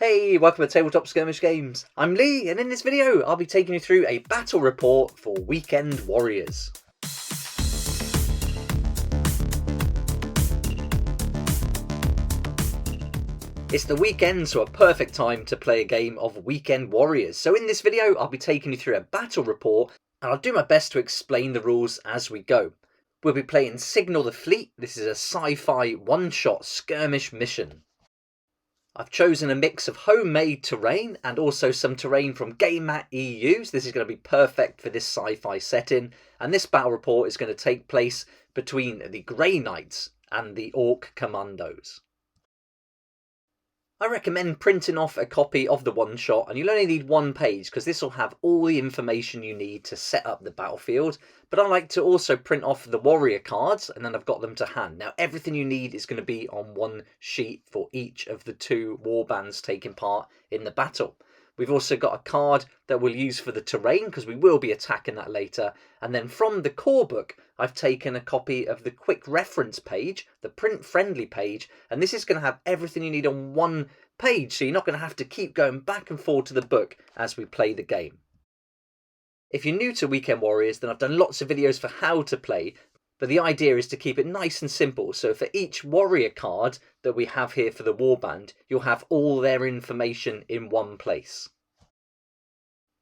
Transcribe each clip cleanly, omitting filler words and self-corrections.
Hey, welcome to Tabletop Skirmish Games. I'm Lee, and in this video I'll be taking you through a battle report for Weekend Warriors. It's the weekend, so a perfect time to play a game of Weekend Warriors. So in this video I'll be taking you through a battle report, and I'll do my best to explain the rules as we go. We'll be playing Signal the Fleet. This is a sci-fi one-shot skirmish mission. I've chosen a mix of homemade terrain and also some terrain from Game Mat EU. So this is going to be perfect for this sci-fi setting. And this battle report is going to take place between the Grey Knights and the Orc Commandos. I recommend printing off a copy of the one shot, and you'll only need one page because this will have all the information you need to set up the battlefield. But I like to also print off the warrior cards, and then I've got them to hand. Now everything you need is going to be on one sheet for each of the two warbands taking part in the battle. We've also got a card that we'll use for the terrain because we will be attacking that later. And then from the core book, I've taken a copy of the quick reference page, the print friendly page, and this is going to have everything you need on one page, so you're not going to have to keep going back and forth to the book as we play the game. If you're new to Weekend Warriors, then I've done lots of videos for how to play, but the idea is to keep it nice and simple. So for each warrior card that we have here for the warband, you'll have all their information in one place.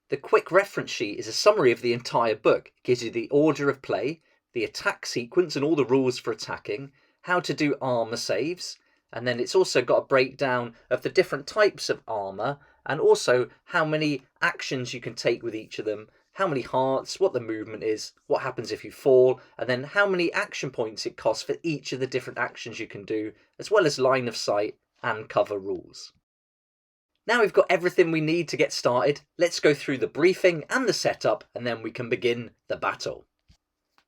The quick reference sheet is a summary of the entire book. It gives you the order of play, the attack sequence and all the rules for attacking, how to do armour saves, and then it's also got a breakdown of the different types of armour and also how many actions you can take with each of them, how many hearts, what the movement is, what happens if you fall, and then how many action points it costs for each of the different actions you can do, as well as line of sight and cover rules. Now we've got everything we need to get started, let's go through the briefing and the setup, and then we can begin the battle.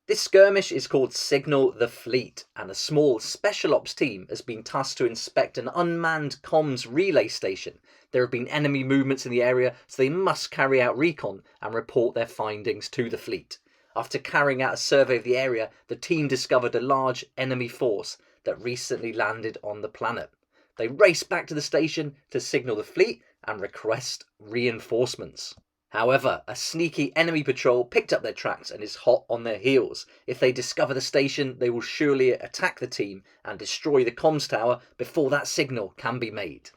This skirmish is called Signal the Fleet, and a small special ops team has been tasked to inspect an unmanned comms relay station. There have been enemy movements in the area, so they must carry out recon and report their findings to the fleet. After carrying out a survey of the area, the team discovered a large enemy force that recently landed on the planet. They raced back to the station to signal the fleet and request reinforcements. However, a sneaky enemy patrol picked up their tracks and is hot on their heels. If they discover the station, they will surely attack the team and destroy the comms tower before that signal can be made.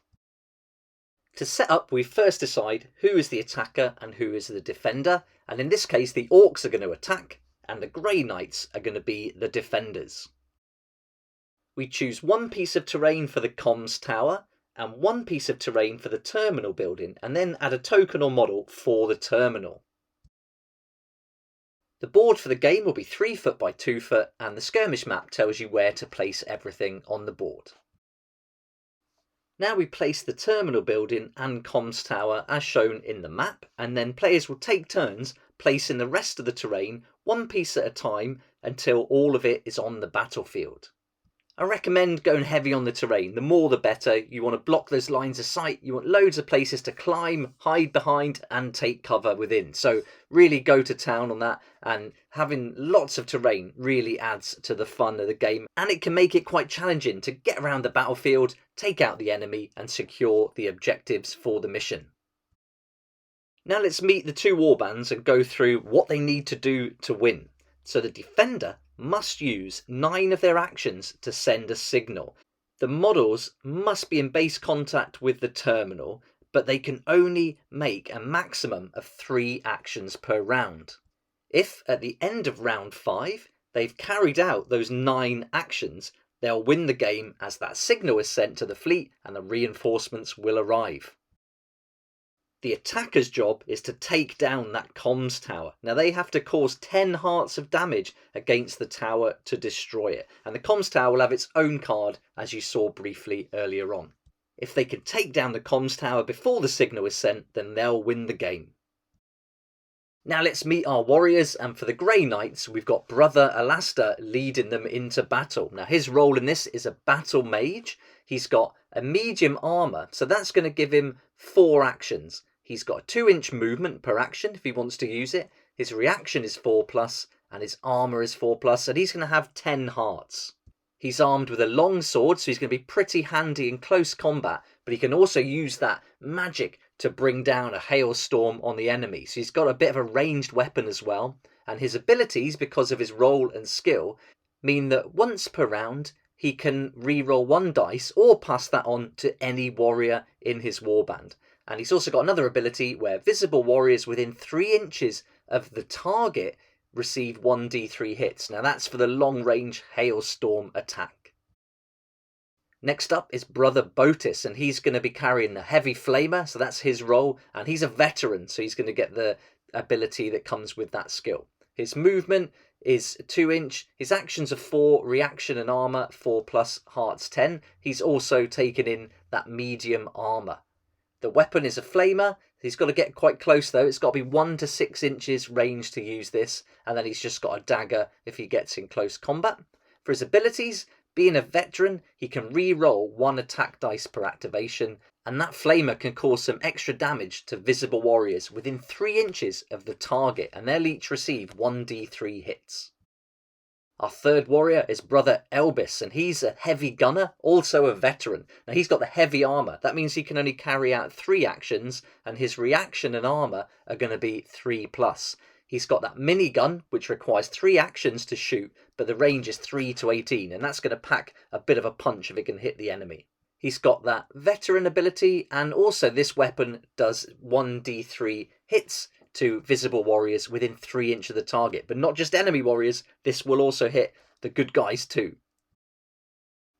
To set up, we first decide who is the attacker and who is the defender, and in this case the orcs are going to attack and the Grey Knights are going to be the defenders. We choose one piece of terrain for the comms tower and one piece of terrain for the terminal building, and then add a token or model for the terminal. The board for the game will be 3 foot by 2 foot, and the skirmish map tells you where to place everything on the board. Now we place the terminal building and comms tower as shown in the map, and then players will take turns placing the rest of the terrain one piece at a time until all of it is on the battlefield. I recommend going heavy on the terrain. The more the better. You want to block those lines of sight. You want loads of places to climb, hide behind and take cover within. So really go to town on that, and having lots of terrain really adds to the fun of the game, and it can make it quite challenging to get around the battlefield, take out the enemy and secure the objectives for the mission. Now let's meet the two warbands and go through what they need to do to win. So the defender must use 9 of their actions to send a signal. The models must be in base contact with the terminal, but they can only make a maximum of 3 actions per round. If at the end of round 5 they've carried out those 9 actions, they'll win the game as that signal is sent to the fleet and the reinforcements will arrive. The attacker's job is to take down that comms tower. Now they have to cause 10 hearts of damage against the tower to destroy it. And the comms tower will have its own card, as you saw briefly earlier on. If they can take down the comms tower before the signal is sent, then they'll win the game. Now let's meet our warriors, and for the Grey Knights we've got Brother Alastair leading them into battle. Now his role in this is a battle mage. He's got a medium armour, so that's going to give him 4 actions. He's got a 2-inch movement per action if he wants to use it. His reaction is 4+, and his armour is 4+, and he's going to have 10 hearts. He's armed with a long sword, so he's going to be pretty handy in close combat, but he can also use that magic to bring down a hailstorm on the enemy. So he's got a bit of a ranged weapon as well, and his abilities, because of his role and skill, mean that once per round he can re-roll 1 dice or pass that on to any warrior in his warband. And he's also got another ability where visible warriors within 3 inches of the target receive 1d3 hits. Now that's for the long range hailstorm attack. Next up is Brother Botis, and he's going to be carrying the heavy flamer, so that's his role, and he's a veteran, so he's going to get the ability that comes with that skill. His movement is 2 inch, his actions are 4, reaction and armor 4 plus, hearts 10. He's also taken in that medium armor. The weapon is a flamer. He's got to get quite close though. It's got to be 1 to 6 inches range to use this, and then he's just got a dagger if he gets in close combat. For his abilities, being a veteran, he can re-roll 1 attack dice per activation, and that flamer can cause some extra damage to visible warriors within 3 inches of the target, and they'll each receive 1d3 hits. Our third warrior is Brother Elbis, and he's a heavy gunner, also a veteran. Now he's got the heavy armor. That means he can only carry out 3 actions, and his reaction and armor are going to be 3 plus. He's got that minigun, which requires 3 actions to shoot, but the range is 3 to 18, and that's going to pack a bit of a punch if it can hit the enemy. He's got that veteran ability, and also this weapon does 1d3 hits to visible warriors within 3 inches of the target, but not just enemy warriors, this will also hit the good guys too.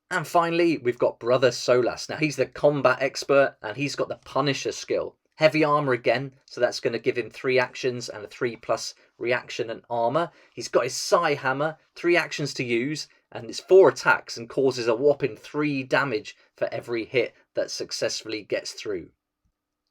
And finally, we've got Brother Solas. Now he's the combat expert, and he's got the Punisher skill. Heavy armor again, so that's going to give him 3 actions and a 3 plus reaction and armor. He's got his Sai Hammer, 3 actions to use, and it's 4 attacks and causes a whopping 3 damage for every hit that successfully gets through.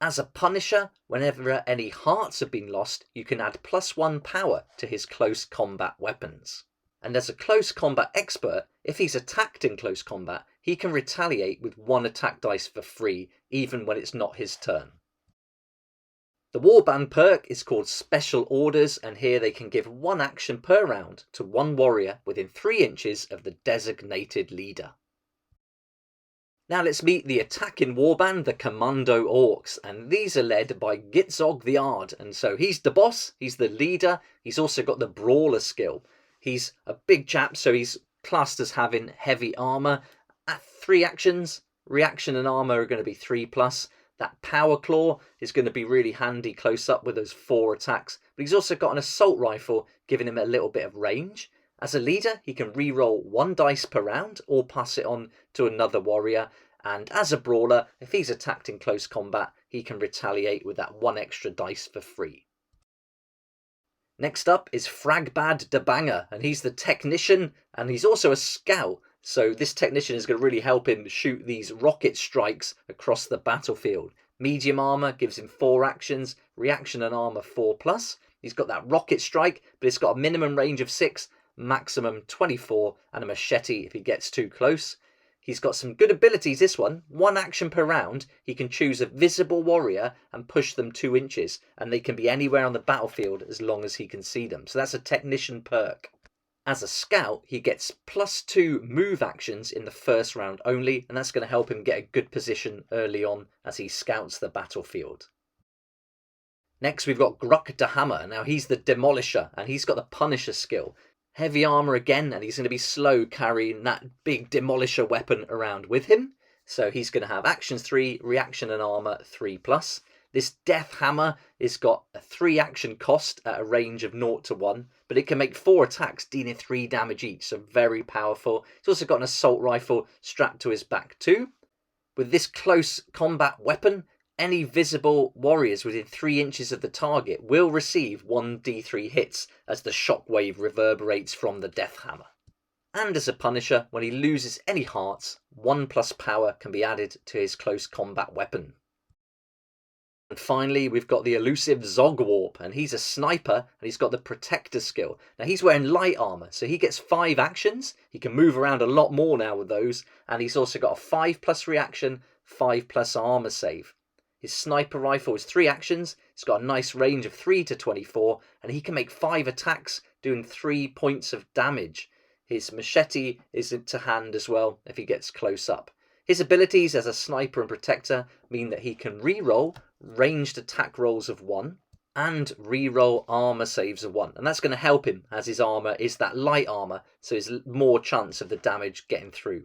As a Punisher, whenever any hearts have been lost, you can add +1 power to his close combat weapons. And as a close combat expert, if he's attacked in close combat, he can retaliate with 1 attack dice for free, even when it's not his turn. The Warband perk is called Special Orders, and here they can give 1 action per round to 1 warrior within 3 inches of the designated leader. Now let's meet the attacking warband, the Commando Orcs, and these are led by Gitzog the Ard, and so he's the boss, he's the leader, he's also got the Brawler skill. He's a big chap, so he's classed as having heavy armour. At 3 actions, reaction and armour are going to be 3 plus. That Power Claw is going to be really handy close up with those 4 attacks, but he's also got an assault rifle giving him a little bit of range. As a leader, he can re-roll 1 dice per round or pass it on to another warrior, and as a brawler, if he's attacked in close combat, he can retaliate with that 1 extra dice for free. Next up is Fragbad the Banger, and he's the technician, and he's also a scout. So this technician is going to really help him shoot these rocket strikes across the battlefield. Medium armor gives him 4 actions, reaction and armor 4 plus. He's got that rocket strike, but it's got a minimum range of 6, maximum 24, and a machete if he gets too close. He's got some good abilities, this one. 1 action per round, he can choose a visible warrior and push them 2 inches, and they can be anywhere on the battlefield as long as he can see them. So that's a technician perk. As a scout, he gets +2 move actions in the first round only, and that's going to help him get a good position early on as he scouts the battlefield. Next, we've got Gruck the Hammer. Now, he's the Demolisher, and he's got the Punisher skill. Heavy armor again, and he's going to be slow carrying that big Demolisher weapon around with him. So he's going to have actions 3, reaction and armor 3 plus. This Death Hammer has got a 3 action cost at a range of 0 to 1, but it can make 4 attacks dealing 3 damage each, so very powerful. He's also got an assault rifle strapped to his back too. With this close combat weapon, any visible warriors within 3 inches of the target will receive 1d3 hits as the shockwave reverberates from the Death Hammer. And as a Punisher, when he loses any hearts, 1 plus power can be added to his close combat weapon. And finally, we've got the elusive Zogwarp, and he's a sniper, and he's got the Protector skill. Now, he's wearing light armor, so he gets 5 actions. He can move around a lot more now with those, and he's also got a 5 plus reaction, 5 plus armor save. His sniper rifle is 3 actions. It's got a nice range of 3 to 24, and he can make 5 attacks, doing 3 points of damage. His machete is to hand as well if he gets close up. His abilities as a sniper and protector mean that he can re-roll ranged attack rolls of 1 and re-roll armor saves of 1. And that's going to help him as his armor is that light armor, so there's more chance of the damage getting through.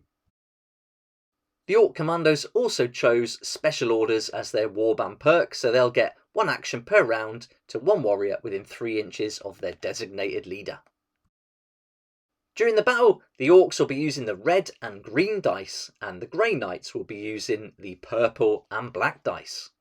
The Orc Commandos also chose Special Orders as their Warband perk, so they'll get 1 action per round to 1 warrior within 3 inches of their designated leader. During the battle, the Orcs will be using the red and green dice, and the Grey Knights will be using the purple and black dice.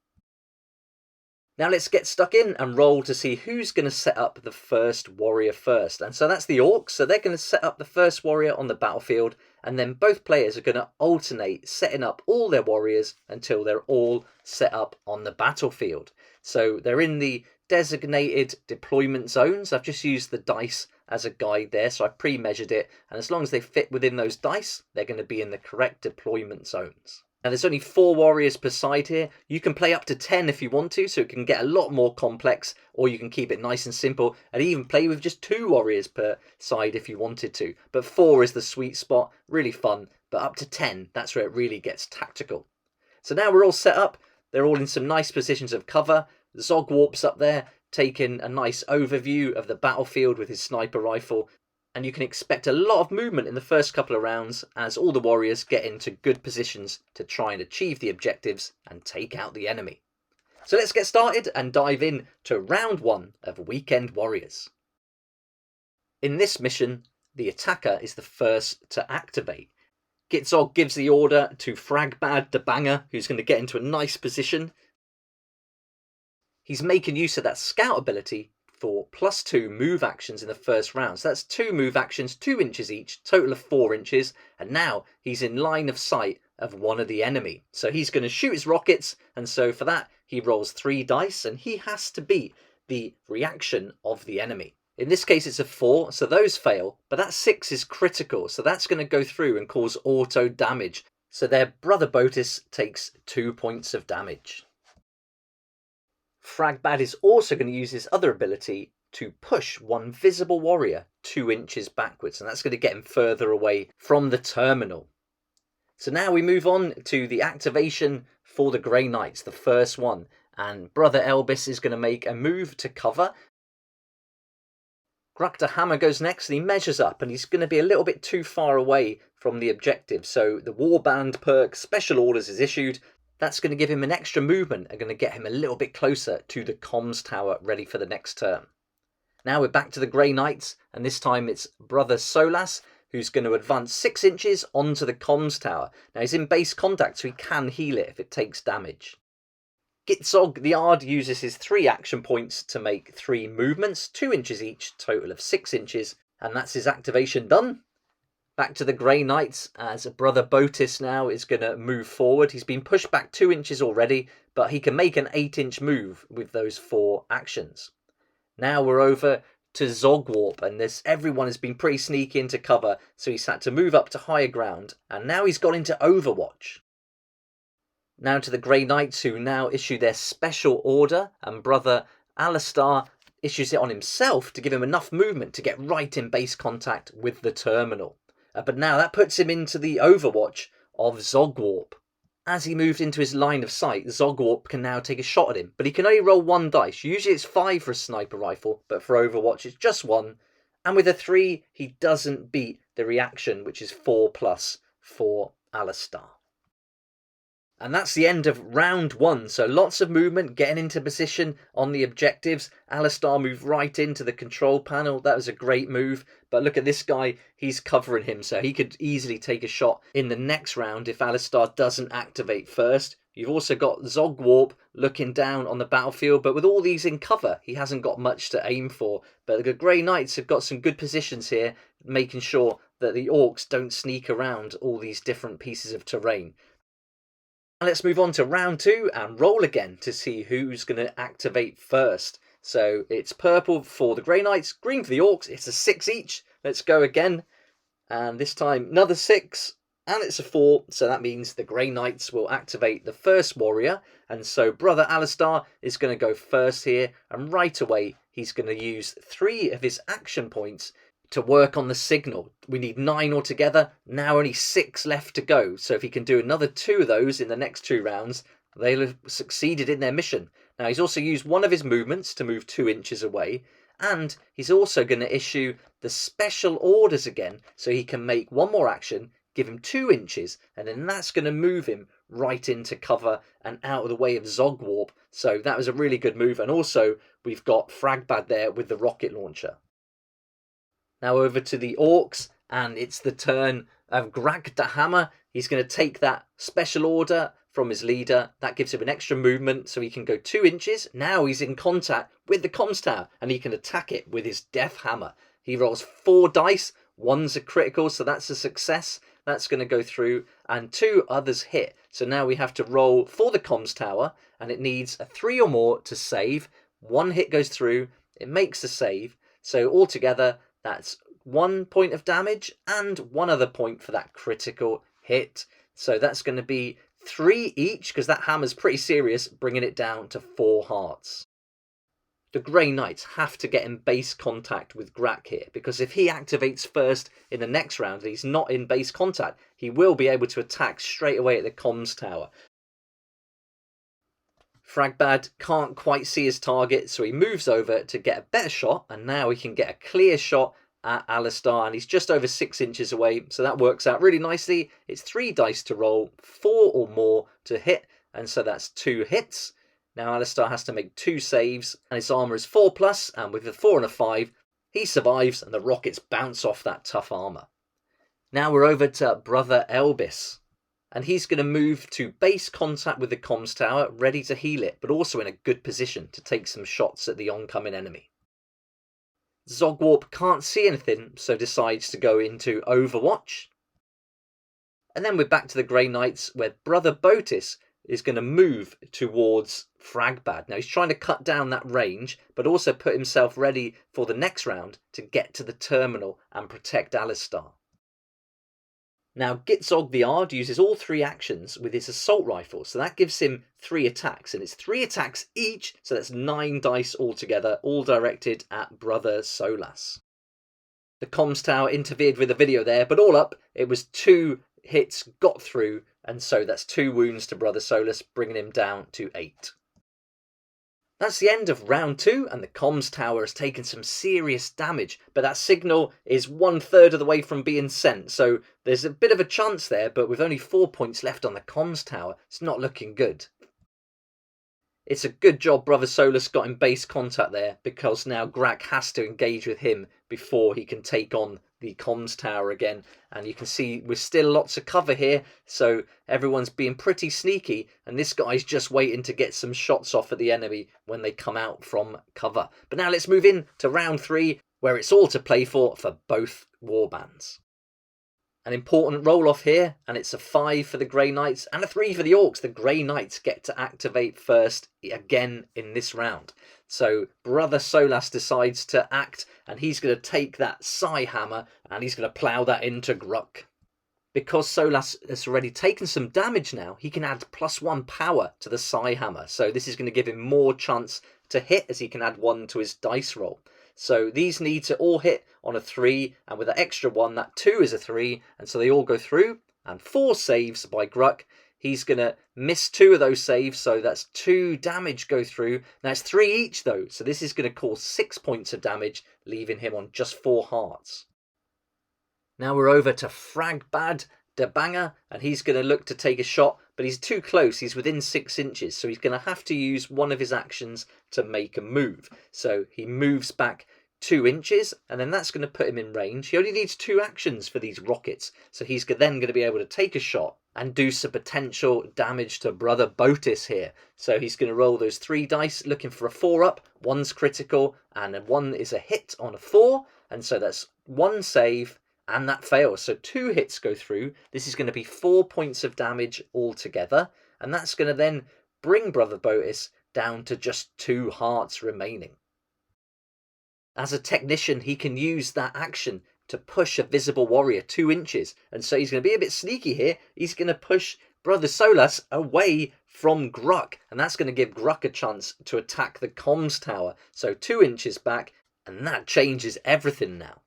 Now let's get stuck in and roll to see who's going to set up the first warrior first. And so that's the Orcs, so they're going to set up the first warrior on the battlefield, and then both players are going to alternate setting up all their warriors until they're all set up on the battlefield. So they're in the designated deployment zones. I've just used the dice as a guide there, so I pre-measured it, and as long as they fit within those dice, they're going to be in the correct deployment zones. Now there's only 4 warriors per side here. You can play up to 10 if you want to, so it can get a lot more complex, or you can keep it nice and simple and even play with just 2 warriors per side if you wanted to. But 4 is the sweet spot, really fun, but up to 10, that's where it really gets tactical. So now we're all set up, they're all in some nice positions of cover. Zogwarp's up there, taking a nice overview of the battlefield with his sniper rifle. And you can expect a lot of movement in the first couple of rounds as all the warriors get into good positions to try and achieve the objectives and take out the enemy. So let's get started and dive in to round 1 of Weekend Warriors. In this mission, the attacker is the first to activate. Gitzog gives the order to Fragbad the Banger, who's going to get into a nice position. He's making use of that scout ability for +2 move actions in the first round. So that's 2 move actions, 2 inches each, total of 4 inches. And now he's in line of sight of one of the enemy. So he's going to shoot his rockets. And so for that, he rolls 3 dice and he has to beat the reaction of the enemy. In this case, it's a 4, so those fail. But that 6 is critical. So that's going to go through and cause auto damage. So their brother Botis takes 2 points of damage. Fragbad is also going to use his other ability to push one visible warrior 2 inches backwards, and that's going to get him further away from the terminal. So now we move on to the activation for the Grey Knights, the first one, and Brother Elbis is going to make a move to cover. Grukta Hammer goes next, and he measures up, and he's going to be a little bit too far away from the objective, so the Warband perk Special Orders is issued. That's going to give him an extra movement and going to get him a little bit closer to the comms tower ready for the next turn. Now we're back to the Grey Knights, and this time it's Brother Solas who's going to advance 6 inches onto the comms tower. Now he's in base contact, so he can heal it if it takes damage. Gitzog the Ard uses his 3 action points to make 3 movements, 2 inches each, total of 6 inches, and that's his activation done. Back to the Grey Knights as Brother Botis now is going to move forward. He's been pushed back 2 inches already, but he can make an 8-inch move with those 4 actions. Now we're over to Zogwarp, and everyone has been pretty sneaky into cover, so he's had to move up to higher ground, and now he's got into Overwatch. Now to the Grey Knights, who now issue their special order, and Brother Alistar issues it on himself to give him enough movement to get right in base contact with the terminal. But now that puts him into the Overwatch of Zogwarp. As he moved into his line of sight, Zogwarp can now take a shot at him, but he can only roll 1 dice. Usually it's 5 for a sniper rifle, but for Overwatch it's just 1. And with a 3, he doesn't beat the reaction, which is 4+ for Alistar. And that's the end of round 1. So lots of movement, getting into position on the objectives. Alistar moved right into the control panel. That was a great move. But look at this guy. He's covering him, so he could easily take a shot in the next round if Alistar doesn't activate first. You've also got Zogwarp looking down on the battlefield, but with all these in cover, he hasn't got much to aim for. But the Grey Knights have got some good positions here, making sure that the Orcs don't sneak around all these different pieces of terrain. Let's move on to round 2 and roll again to see who's going to activate first. So it's purple for the Grey Knights, green for the Orcs. It's a 6 each. Let's go again. And this time another 6. And it's a 4. So that means the Grey Knights will activate the first warrior. And so Brother Alistar is going to go first here. And right away he's going to use 3 of his action points to work on the signal. We need 9 altogether, now only 6 left to go. So if he can do another 2 of those in the next 2 rounds, they'll have succeeded in their mission. Now he's also used one of his movements to move 2 inches away, and he's also going to issue the special orders again, so he can make one more action, give him 2 inches, and then that's going to move him right into cover and out of the way of Zogwarp. So that was a really good move. And also we've got Fragbad there with the rocket launcher. Now over to the Orcs, and it's the turn of Grag the Hammer. He's going to take that special order from his leader. That gives him an extra movement, so he can go 2 inches. Now he's in contact with the comms tower, and he can attack it with his Death Hammer. He rolls 4 dice. One's a critical, so that's a success. That's going to go through, and 2 others hit. So now we have to roll for the comms tower, and it needs a 3 or more to save. 1 hit goes through, it makes a save. So altogether, that's 1 point of damage and 1 other point for that critical hit. So that's going to be 3 each, because that hammer's pretty serious, bringing it down to 4 hearts. The Grey Knights have to get in base contact with Grak here, because if he activates first in the next round and he's not in base contact, he will be able to attack straight away at the comms tower. Fragbad can't quite see his target, so he moves over to get a better shot, and now he can get a clear shot at Alistar, and he's just over 6 inches away, so that works out really nicely. It's 3 dice to roll, 4 or more to hit, and so that's 2 hits. Now Alistar has to make 2 saves, and his armour is 4+, and with a 4 and a 5, he survives, and the rockets bounce off that tough armour. Now we're over to Brother Elbis, and he's going to move to base contact with the comms tower, ready to heal it, but also in a good position to take some shots at the oncoming enemy. Zogwarp can't see anything, so decides to go into Overwatch. And then we're back to the Grey Knights, where Brother Botis is going to move towards Fragbad. Now he's trying to cut down that range, but also put himself ready for the next round to get to the terminal and protect Alistar. Now Gitzog the Ard uses all 3 actions with his assault rifle, so that gives him 3 attacks, and it's 3 attacks each, so that's 9 dice altogether, all directed at Brother Solas. The comms tower interfered with the video there, but all up, it was 2 hits got through, and so that's 2 wounds to Brother Solas, bringing him down to 8. That's the end of round 2, and the comms tower has taken some serious damage, but that signal is 1/3 of the way from being sent, so there's a bit of a chance there, but with only 4 points left on the comms tower, it's not looking good. It's a good job Brother Solas got in base contact there, because now Grak has to engage with him before he can take on the comms tower again. And you can see we're still lots of cover here, so everyone's being pretty sneaky, and this guy's just waiting to get some shots off at the enemy when they come out from cover. But now let's move in to round 3, where it's all to play for both warbands. An important roll-off here, and it's a 5 for the Grey Knights and a 3 for the Orcs. The Grey Knights get to activate first again in this round. So Brother Solas decides to act, and he's going to take that Psi Hammer and he's going to plough that into Gruk. Because Solas has already taken some damage now, he can add +1 power to the Psi Hammer. So this is going to give him more chance to hit, as he can add 1 to his dice roll. So these need to all hit on a 3, and with that extra 1, that 2 is a 3, and so they all go through, and 4 saves by Gruk. He's going to miss 2 of those saves, so that's 2 damage go through. Now it's 3 each though, so this is going to cause 6 points of damage, leaving him on just 4 hearts. Now we're over to Fragbad the Banger, and he's going to look to take a shot, but he's too close. He's within 6 inches, so he's going to have to use one of his actions to make a move. So he moves back 2 inches, and then that's going to put him in range. He only needs 2 actions for these rockets, so he's then going to be able to take a shot and do some potential damage to Brother Botis here. So he's going to roll those 3 dice, looking for a 4-up. 1's critical, and 1 is a hit on a 4, and so that's 1 save, and that fails. So 2 hits go through. This is going to be 4 points of damage altogether, and that's going to then bring Brother Botis down to just 2 hearts remaining. As a technician, he can use that action to push a visible warrior 2 inches, and so he's going to be a bit sneaky here. He's going to push Brother Solas away from Gruk, and that's going to give Gruk a chance to attack the comms tower. So 2 inches back, and that changes everything now.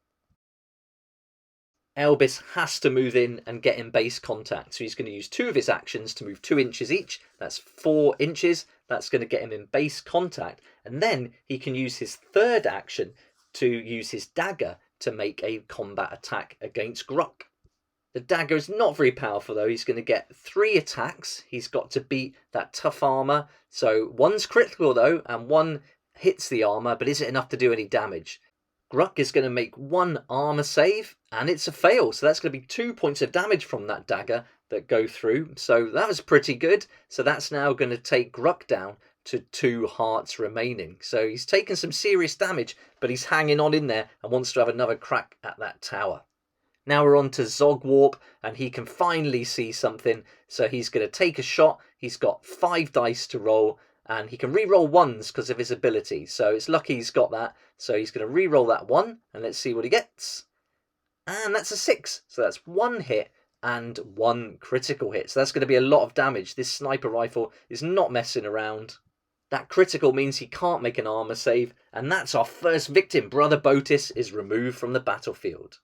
Elvis has to move in and get in base contact. So he's going to use 2 of his actions to move 2 inches each. That's 4 inches. That's going to get him in base contact. And then he can use his 3rd action to use his dagger to make a combat attack against Gruck. The dagger is not very powerful though. He's going to get 3 attacks. He's got to beat that tough armor. So 1's critical though, and 1 hits the armor, but is it enough to do any damage? Gruck is going to make 1 armor save, and it's a fail. So that's going to be 2 points of damage from that dagger that go through. So that was pretty good. So that's now going to take Gruck down to 2 hearts remaining. So he's taken some serious damage, but he's hanging on in there and wants to have another crack at that tower. Now we're on to Zogwarp, and he can finally see something. So he's going to take a shot. He's got 5 dice to roll, and he can re-roll 1s because of his ability. So it's lucky he's got that. So he's going to re-roll that 1, and let's see what he gets. And that's a 6. So that's 1 hit and 1 critical hit. So that's going to be a lot of damage. This sniper rifle is not messing around. That critical means he can't make an armor save, and that's our first victim. Brother Botis is removed from the battlefield.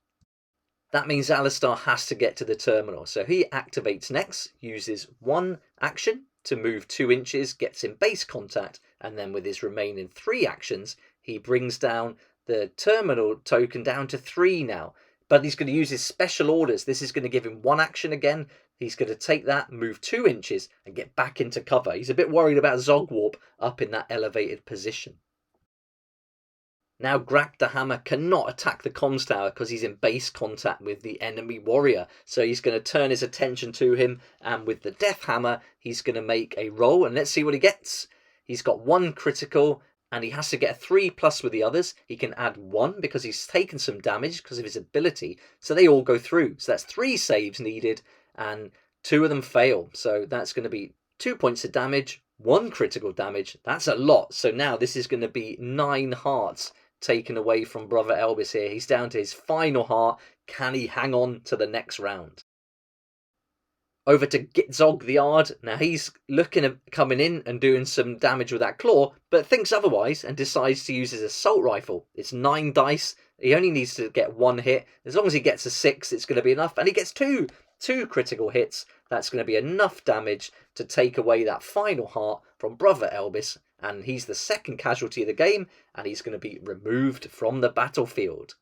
That means Alistar has to get to the terminal. So he activates next, uses 1 action to move 2 inches, gets in base contact, and then with his remaining 3 actions, he brings down the terminal token down to 3 now. But he's going to use his special orders. This is going to give him 1 action again. He's going to take that, move 2 inches, and get back into cover. He's a bit worried about Zogwarp up in that elevated position. Now Grak the Hammer cannot attack the comms tower because he's in base contact with the enemy warrior. So he's going to turn his attention to him, and with the Death Hammer, he's going to make a roll, and let's see what he gets. He's got 1 critical, and he has to get a 3+ with the others. He can add 1 because he's taken some damage because of his ability. So they all go through. So that's 3 saves needed, and 2 of them fail. So that's going to be 2 points of damage, 1 critical damage. That's a lot. So now this is going to be 9 hearts taken away from Brother Elvis here. He's down to his final heart. Can he hang on to the next round? Over to Gitzog the Ard. Now he's looking at coming in and doing some damage with that claw, but thinks otherwise and decides to use his assault rifle. It's 9 dice. He only needs to get 1 hit. As long as he gets a 6, it's going to be enough. And he gets 2 critical hits. That's going to be enough damage to take away that final heart from Brother Elvis. And he's the 2nd casualty of the game, and he's going to be removed from the battlefield.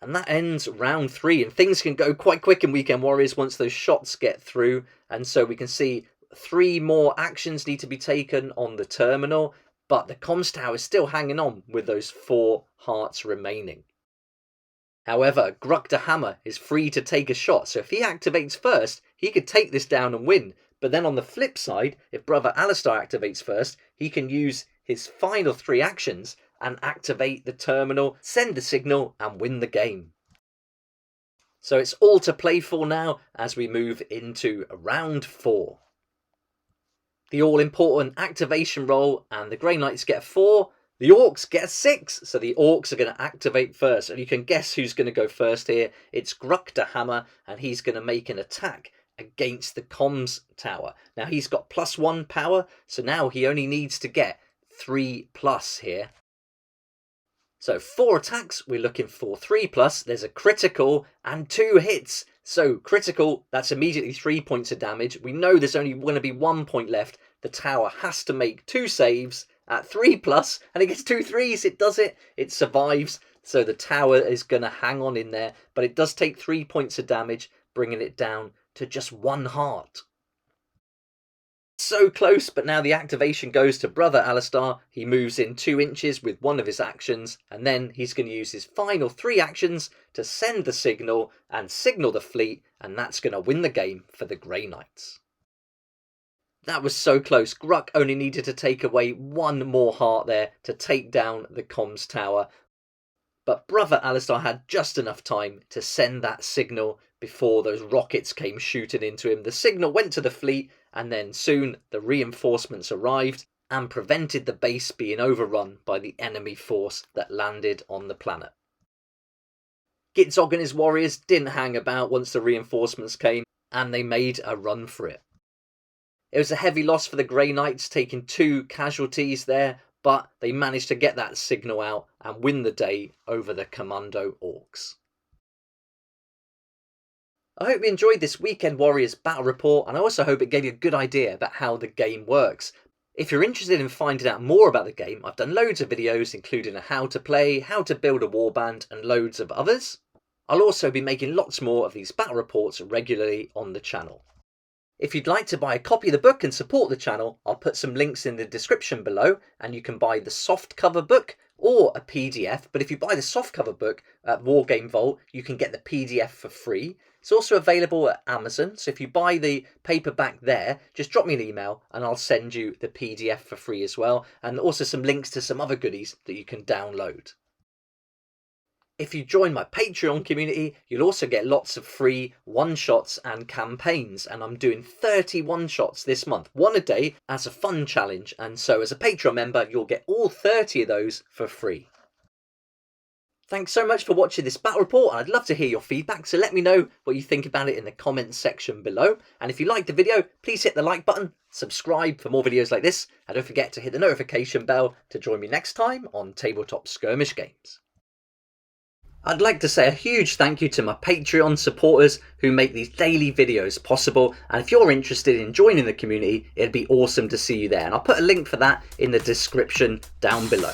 And that ends round 3, and things can go quite quick in Weekend Warriors once those shots get through. And so we can see 3 more actions need to be taken on the terminal, but the comms tower is still hanging on with those 4 hearts remaining. However, Gruk the Hammer is free to take a shot, so if he activates first, he could take this down and win. But then on the flip side, if Brother Alistar activates first, he can use his final 3 actions and activate the terminal, send the signal, and win the game. So it's all to play for now as we move into round 4. The all-important activation roll, and the Grey Knights get a 4. The Orcs get a 6, so the Orcs are going to activate first. And you can guess who's going to go first here. It's Gruk the Hammer, and he's going to make an attack against the comms tower. Now he's got +1 power, so now he only needs to get 3+ here. So 4 attacks, we're looking for 3+. There's a critical and 2 hits. So critical, that's immediately 3 points of damage. We know there's only going to be 1 point left. The tower has to make 2 saves at 3+, and it gets 2 3s. It does it. It survives. So the tower is going to hang on in there, but it does take 3 points of damage, bringing it down to just 1 heart. So close, but now the activation goes to Brother Alistar. He moves in 2 inches with 1 of his actions, and then he's going to use his final 3 actions to send the signal and signal the fleet, and that's going to win the game for the Grey Knights. That was so close. Gruk only needed to take away 1 more heart there to take down the comms tower. But Brother Alistar had just enough time to send that signal before those rockets came shooting into him. The signal went to the fleet, and then soon the reinforcements arrived and prevented the base being overrun by the enemy force that landed on the planet. Gitzog and his warriors didn't hang about once the reinforcements came, and they made a run for it. It was a heavy loss for the Grey Knights, taking 2 casualties there, but they managed to get that signal out and win the day over the Commando Orcs. I hope you enjoyed this Weekend Warriors battle report, and I also hope it gave you a good idea about how the game works. If you're interested in finding out more about the game, I've done loads of videos including a how to play, how to build a warband and loads of others. I'll also be making lots more of these battle reports regularly on the channel. If you'd like to buy a copy of the book and support the channel, I'll put some links in the description below, and you can buy the soft cover book or a PDF, but if you buy the soft cover book at Wargame Vault, you can get the PDF for free. It's also available at Amazon, so if you buy the paperback there, just drop me an email and I'll send you the PDF for free as well, and also some links to some other goodies that you can download. If you join my Patreon community, you'll also get lots of free one-shots and campaigns, and I'm doing 30 one-shots this month, one a day, as a fun challenge, and so as a Patreon member, you'll get all 30 of those for free. Thanks so much for watching this battle report, and I'd love to hear your feedback, so let me know what you think about it in the comments section below. And if you liked the video, please hit the like button, subscribe for more videos like this, and don't forget to hit the notification bell to join me next time on Tabletop Skirmish Games. I'd like to say a huge thank you to my Patreon supporters who make these daily videos possible, and if you're interested in joining the community, it'd be awesome to see you there, and I'll put a link for that in the description down below.